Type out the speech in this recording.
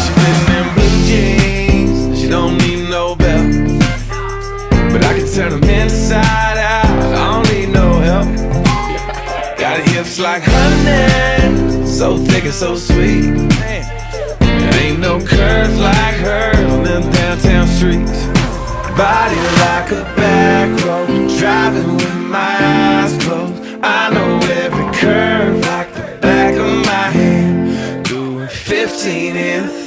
she fitting in blue jeans, she don't need no belt, but I can turn them inside out, I don't need no help. Got hips like honey, so thick and so sweet. There ain't no curves like hers on them downtown streets. Body like a back road, driving with my eyes closed. I know every curve like the back of my hand. Doing 15 in